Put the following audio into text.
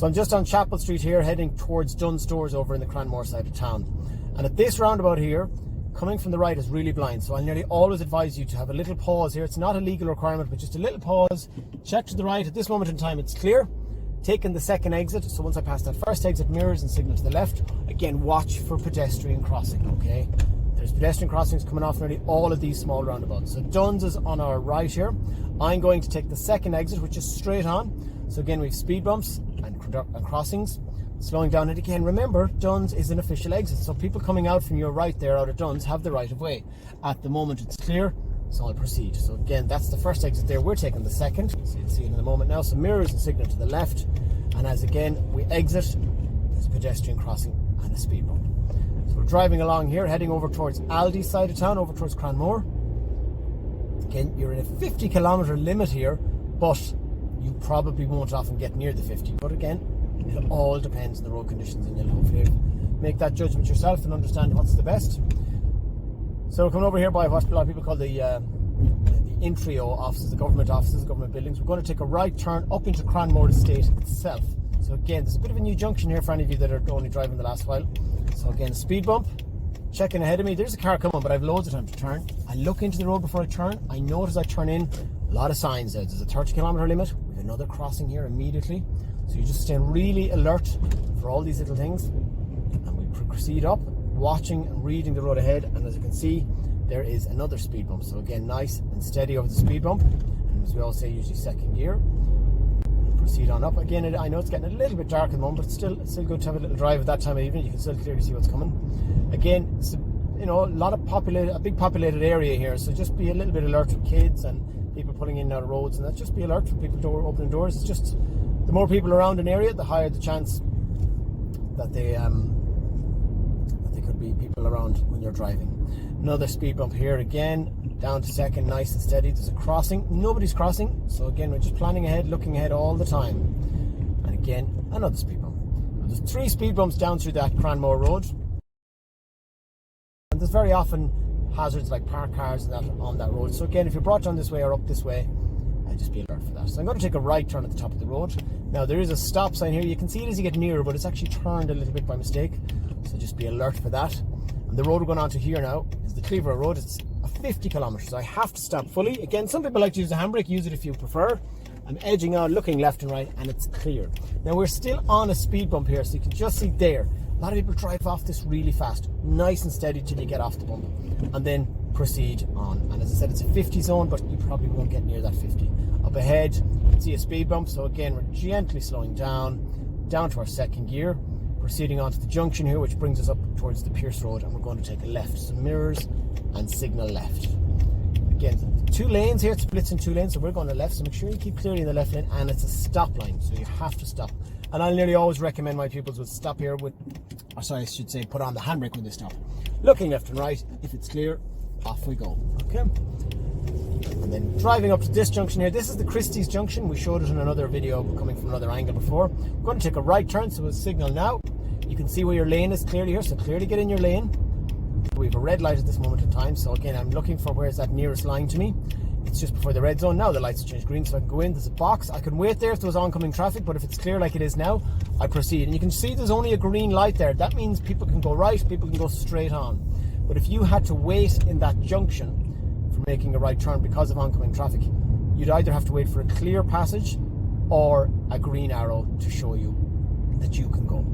So I'm just on Chapel Street here, heading towards Dunn Stores over in the Cranmore side of town. And at this roundabout here, coming from the right is really blind. So I nearly always advise you to have a little pause here. It's not a legal requirement, but just a little pause. Check to the right. At this moment in time, it's clear. Taking the second exit. So once I pass that first exit, mirrors and signal to the left. Again, watch for pedestrian crossing, okay? There's pedestrian crossings coming off nearly all of these small roundabouts. So Dunn's is on our right here. I'm going to take the second exit, which is straight on. So again, we have speed bumps and crossings. Slowing down, and again, remember, Dunn's is an official exit, so people coming out from your right there out of Dunn's have the right of way. At the moment it's clear, so I'll proceed. So again, that's the first exit there. We're taking the second, so you'll see it in a moment now. So mirrors and signal to the left, and as again we exit, there's a pedestrian crossing and a speed bump. So we're driving along here, heading over towards Aldi's side of town, over towards Cranmore. Again, you're in a 50 kilometre limit here, but you probably won't often get near the 50, but again, it all depends on the road conditions, and you'll hopefully make that judgment yourself and understand what's the best. So we're coming over here by what a lot of people call the Intrio offices, the government offices, the government buildings. We're going to take a right turn up into Cranmore Estate itself. So again, there's a bit of a new junction here for any of you that are only driving the last while. So again, speed bump, checking ahead of me. There's a car coming, but I've loads of time to turn. I look into the road before I turn. I notice I turn in, a lot of signs there. There's a 30 kilometre limit. We have another crossing here immediately. So you just stay really alert for all these little things, and we proceed up, watching and reading the road ahead. And as you can see, there is another speed bump. So again, nice and steady over the speed bump, and as we all say, usually second gear. Proceed on up. Again, I know it's getting a little bit dark at the moment, but it's still good to have a little drive at that time of evening. You can still clearly see what's coming. Again, it's, you know, a big populated area here, so just be a little bit alert for kids and people pulling in and out of roads, and that just be alert for people opening doors. It's just, the more people around an area, the higher the chance that they could be people around when you're driving. Another speed bump here again, down to second, nice and steady. There's a crossing, nobody's crossing, so again we're just planning ahead, looking ahead all the time. And again, another speed bump. There's 3 speed bumps down through that Cranmore Road, and there's very often hazards like parked cars and that on that road. So again, if you're brought down this way or up this way, just be alert for that. So I'm going to take a right turn at the top of the road. Now there is a stop sign here. You can see it as you get nearer, but it's actually turned a little bit by mistake. So just be alert for that. And the road we're going on to here now is the Cleaver Road. It's a 50 kilometres, so I have to stop fully. Again, some people like to use the handbrake. Use it if you prefer. I'm edging out, looking left and right, and it's clear. Now we're still on a speed bump here, so you can just see there. A lot of people drive off this really fast, nice and steady till you get off the bump, and then proceed on. And as I said, it's a 50 zone, but you probably won't get near that 50. Up ahead, you can see a speed bump, so again, we're gently slowing down to our second gear, proceeding on to the junction here, which brings us up towards the Pierce Road, and we're going to take a left. So mirrors and signal left. Again, 2 lanes here, it splits in 2 lanes, so we're going to left, so make sure you keep clearly in the left lane, and it's a stop line, so you have to stop. And I nearly always recommend my pupils would stop here with, or sorry, I should say, put on the handbrake when they stop. Looking left and right, if it's clear, off we go, okay? And then driving up to this junction here, this is the Christie's junction. We showed it in another video coming from another angle before. We're going to take a right turn, so we'll signal now. You can see where your lane is clearly here, so clearly get in your lane. We have a red light at this moment in time, so again, I'm looking for where's that nearest line to me. It's just before the red zone. Now the lights have changed green, so I can go in. There's a box. I can wait there if there was oncoming traffic, but if it's clear like it is now, I proceed. And you can see there's only a green light there. That means people can go right, people can go straight on. But if you had to wait in that junction for making a right turn because of oncoming traffic, you'd either have to wait for a clear passage or a green arrow to show you that you can go.